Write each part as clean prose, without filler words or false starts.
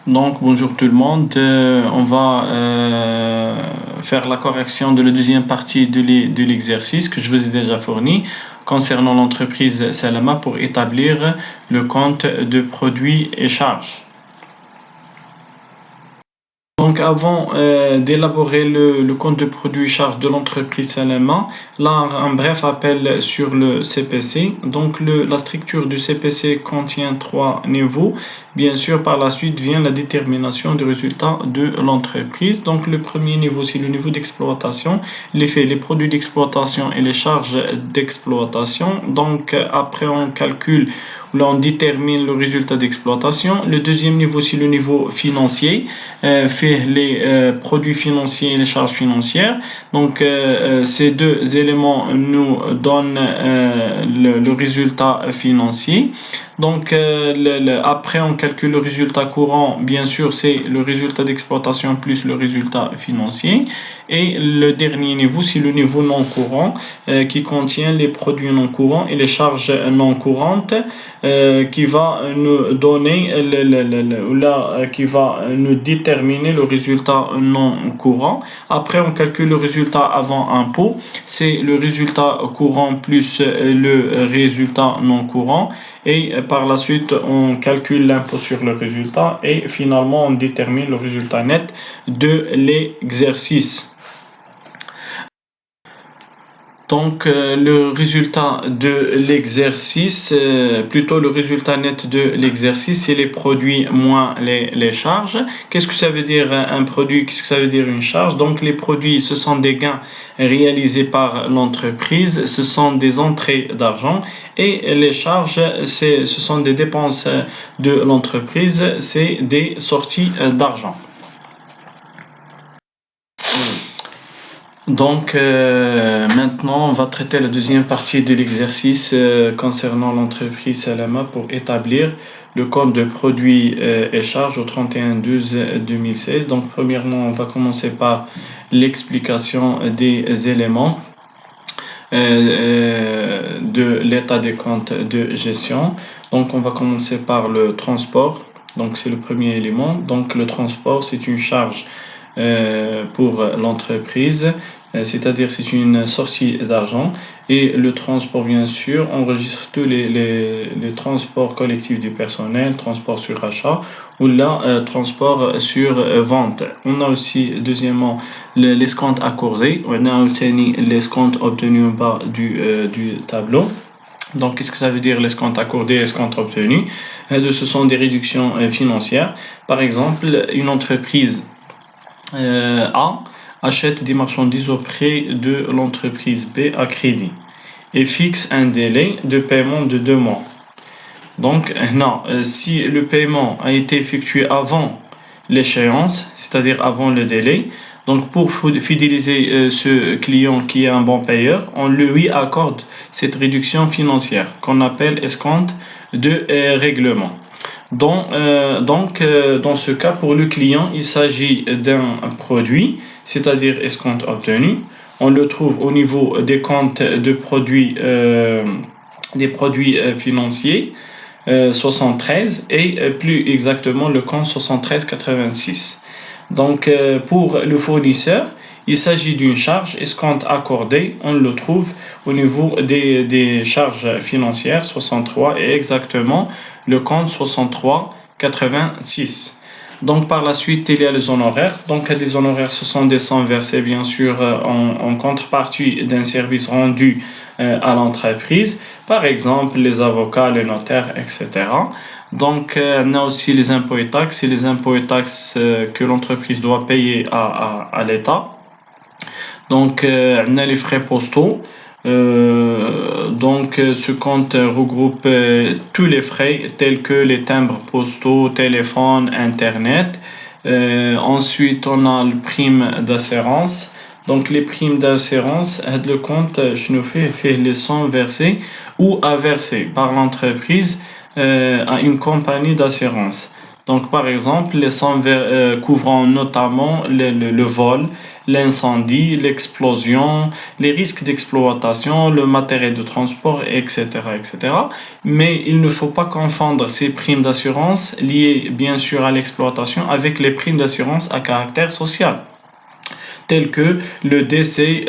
Donc, bonjour tout le monde. On va faire la correction de la deuxième partie de l'exercice que je vous ai déjà fourni concernant l'entreprise Salama pour établir le compte de produits et charges. Donc, avant d'élaborer le compte de produits et charges de l'entreprise Salama, là, un bref appel sur le CPC. Donc, la structure du CPC contient 3 niveaux. Bien sûr, par la suite vient la détermination du résultat de l'entreprise. Donc, le premier niveau, c'est le niveau d'exploitation. Les produits d'exploitation et les charges d'exploitation. Donc, après, on calcule, là, on détermine le résultat d'exploitation. Le deuxième niveau, c'est le niveau financier. Fait les produits financiers et les charges financières. Donc, ces deux éléments nous donnent le résultat financier. Donc, après, on calcule le résultat courant. Bien sûr, c'est le résultat d'exploitation plus le résultat financier. Et le dernier niveau, c'est le niveau non courant qui contient les produits non courants et les charges non courantes qui va nous donner, qui va nous déterminer le résultat non courant. Après, on calcule le résultat avant impôt. C'est le résultat courant plus le résultat non courant. Et par la suite, on calcule l'impôt sur le résultat et finalement, on détermine le résultat net de l'exercice. Donc, le résultat de l'exercice, plutôt le résultat net de l'exercice, c'est les produits moins les charges. Qu'est-ce que ça veut dire un produit? Qu'est-ce que ça veut dire une charge? Donc, les produits, ce sont des gains réalisés par l'entreprise, ce sont des entrées d'argent et les charges, ce sont des dépenses de l'entreprise, c'est des sorties d'argent. Donc, maintenant, on va traiter la deuxième partie de l'exercice concernant l'entreprise Salama pour établir le compte de produits et charges au 31/12/2016. Donc, premièrement, on va commencer par l'explication des éléments de l'état des comptes de gestion. Donc, on va commencer par le transport. Donc, c'est le premier élément. Donc, le transport, c'est une charge pour l'entreprise, c'est-à-dire c'est une sortie d'argent et le transport bien sûr enregistre tous les transports collectifs du personnel, transport sur achat ou là transport sur vente. On a aussi deuxièmement l'escompte accordé, on a aussi l'escompte obtenu en bas du tableau. Donc, qu'est-ce que ça veut dire l'escompte accordé et escompte obtenu? Ce sont des réductions financières. Par exemple, une entreprise A achète des marchandises auprès de l'entreprise B à crédit et fixe un délai de paiement de 2 mois. Donc, non, si le paiement a été effectué avant l'échéance, c'est-à-dire avant le délai, donc pour fidéliser ce client qui est un bon payeur, on lui accorde cette réduction financière qu'on appelle escompte de règlement. Dans ce cas, pour le client, il s'agit d'un produit, c'est-à-dire escompte obtenu. On le trouve au niveau des comptes de produits, des produits financiers, 73, et plus exactement le compte 7386. Donc, pour le fournisseur, il s'agit d'une charge escompte accordée. On le trouve au niveau des charges financières 63 et exactement le compte 6386. Donc par la suite, il y a les honoraires. Donc les honoraires, ce sont des sommes versées bien sûr en contrepartie d'un service rendu à l'entreprise. Par exemple, les avocats, les notaires, etc. Donc on a aussi les impôts et taxes. Et les impôts et taxes que l'entreprise doit payer à l'État. Donc, on a les frais postaux. Donc, ce compte regroupe tous les frais tels que les timbres postaux, téléphone, internet. Ensuite, on a le prime d'assurance. Donc, les primes d'assurance, le compte, je nous fait les sommes versées ou à verser par l'entreprise à une compagnie d'assurance. Donc, par exemple, les sommes couvrant notamment le vol, l'incendie, l'explosion, les risques d'exploitation, le matériel de transport, etc., etc. Mais il ne faut pas confondre ces primes d'assurance liées bien sûr à l'exploitation avec les primes d'assurance à caractère social, tels que le décès,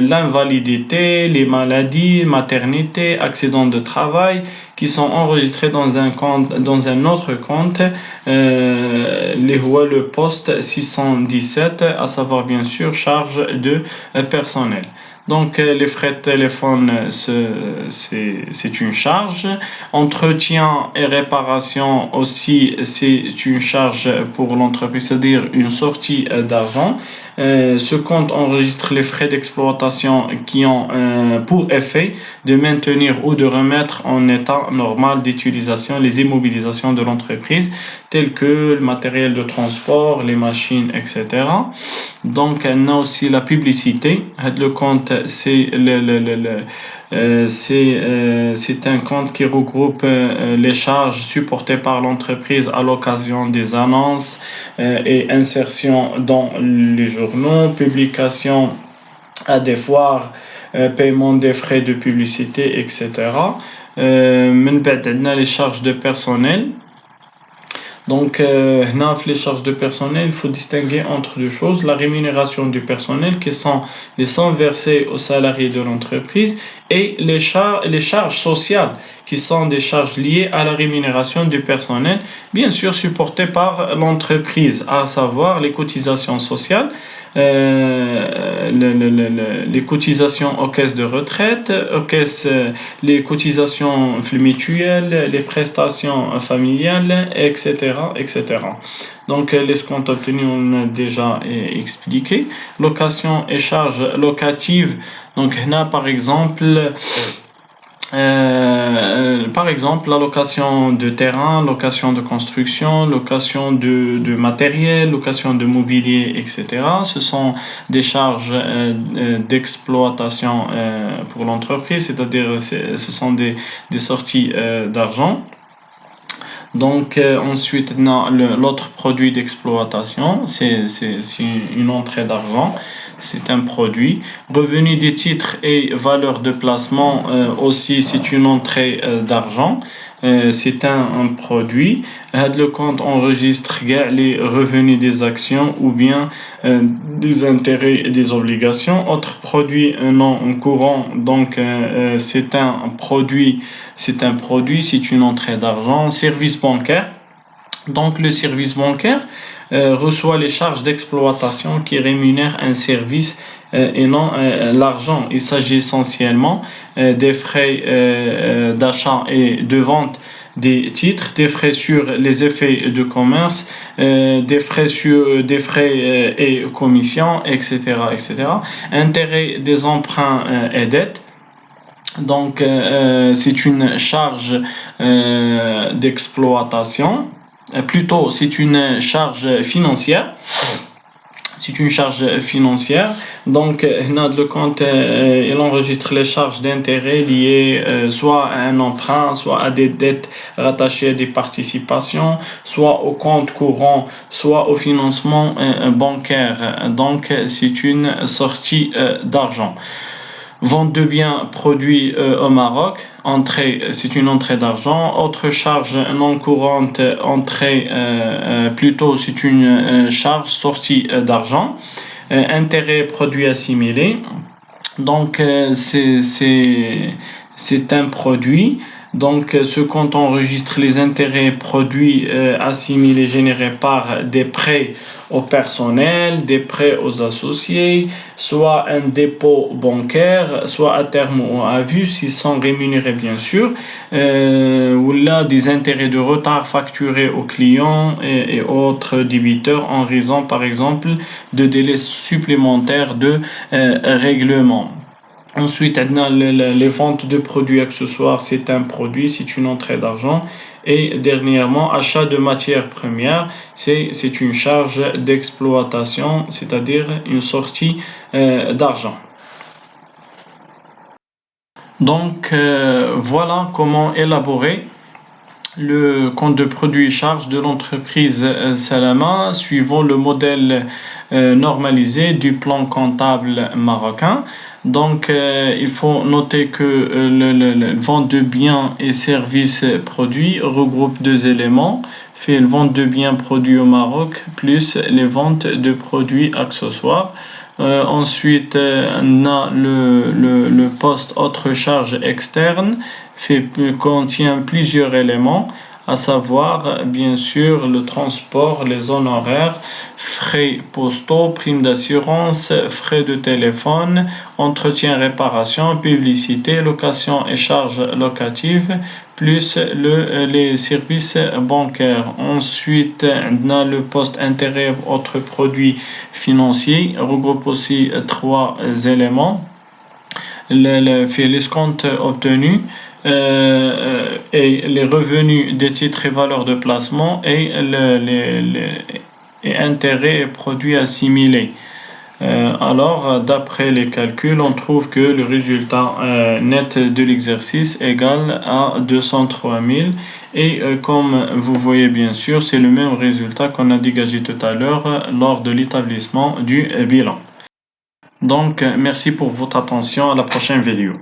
l'invalidité, les maladies, maternité, accidents de travail, qui sont enregistrés dans un compte, dans un autre compte, le poste 617, à savoir bien sûr charge de personnel. Donc les frais de téléphone, c'est une charge. Entretien et réparation aussi, c'est une charge pour l'entreprise, c'est-à-dire une sortie d'argent. Ce compte enregistre les frais d'exploitation qui ont pour effet de maintenir ou de remettre en état normal d'utilisation les immobilisations de l'entreprise, telles que le matériel de transport, les machines, etc. Donc, on a aussi la publicité. Le compte, c'est un compte qui regroupe les charges supportées par l'entreprise à l'occasion des annonces et insertion dans les journaux, publication à des foires, paiement des frais de publicité, etc. من بعد عندنا les charges de personnel. Donc, les charges de personnel, il faut distinguer entre deux choses: la rémunération du personnel, qui sont les sommes versées aux salariés de l'entreprise, et les charges sociales, qui sont des charges liées à la rémunération du personnel, bien sûr supportées par l'entreprise, à savoir les cotisations sociales, les cotisations aux caisses de retraite, les cotisations mutuelles, les prestations familiales, etc., etc. Donc, les comptes obtenus, on a déjà expliqué. Location et charges locatives. Donc, là, par exemple, la location de terrain, location de construction, location de matériel, location de mobilier, etc. Ce sont des charges d'exploitation pour l'entreprise, c'est-à-dire ce sont des sorties d'argent. Donc, ensuite, l'autre produit d'exploitation, c'est une entrée d'argent. C'est un produit. Revenu des titres et valeur de placement, aussi, c'est une entrée d'argent. C'est un produit. Le compte enregistre les revenus des actions ou bien des intérêts et des obligations. Autre produit non courant, donc c'est un produit, c'est une entrée d'argent. Service bancaire. Donc le service bancaire reçoit les charges d'exploitation qui rémunèrent un service et non l'argent. Il s'agit essentiellement des frais d'achat et de vente des titres, des frais sur les effets de commerce, des frais et commissions, etc., etc. Intérêts des emprunts et dettes. Donc, c'est une charge d'exploitation. Plutôt, c'est une charge financière. C'est une charge financière. Donc, le compte, il enregistre les charges d'intérêt liées soit à un emprunt, soit à des dettes rattachées à des participations, soit au compte courant, soit au financement bancaire. Donc, c'est une sortie d'argent. Vente de biens produits au Maroc, c'est une entrée d'argent. Autre charge non courante, c'est une charge sortie d'argent. Intérêt produit assimilé, donc c'est un produit. Donc, ce compte enregistre les intérêts produits assimilés générés par des prêts au personnel, des prêts aux associés, soit un dépôt bancaire, soit à terme ou à vue, s'ils sont rémunérés bien sûr, ou là des intérêts de retard facturés aux clients et autres débiteurs en raison par exemple de délais supplémentaires de règlement. Ensuite, les ventes de produits accessoires, c'est un produit, c'est une entrée d'argent. Et dernièrement, achat de matières premières, c'est une charge d'exploitation, c'est-à-dire une sortie d'argent. Donc, voilà comment élaborer le compte de produit charge de l'entreprise Salama suivant le modèle normalisé du plan comptable marocain. Donc, il faut noter que le vente de biens et services produits regroupe deux éléments, fait le vente de biens produits au Maroc plus les ventes de produits accessoires. Ensuite, on a le poste autre charge externe contient plusieurs éléments, à savoir bien sûr le transport, les honoraires, frais postaux, primes d'assurance, frais de téléphone, entretien, réparation, publicité, location et charges locatives, plus les services bancaires. Ensuite, on a le poste intérêt autres produits financiers, regroupe aussi trois éléments. L'escompte obtenu et les revenus des titres et valeurs de placement et intérêts et produits assimilés. Alors, d'après les calculs, on trouve que le résultat net de l'exercice égale à 203 000 et comme vous voyez bien sûr, c'est le même résultat qu'on a dégagé tout à l'heure lors de l'établissement du bilan. Donc, merci pour votre attention, à la prochaine vidéo.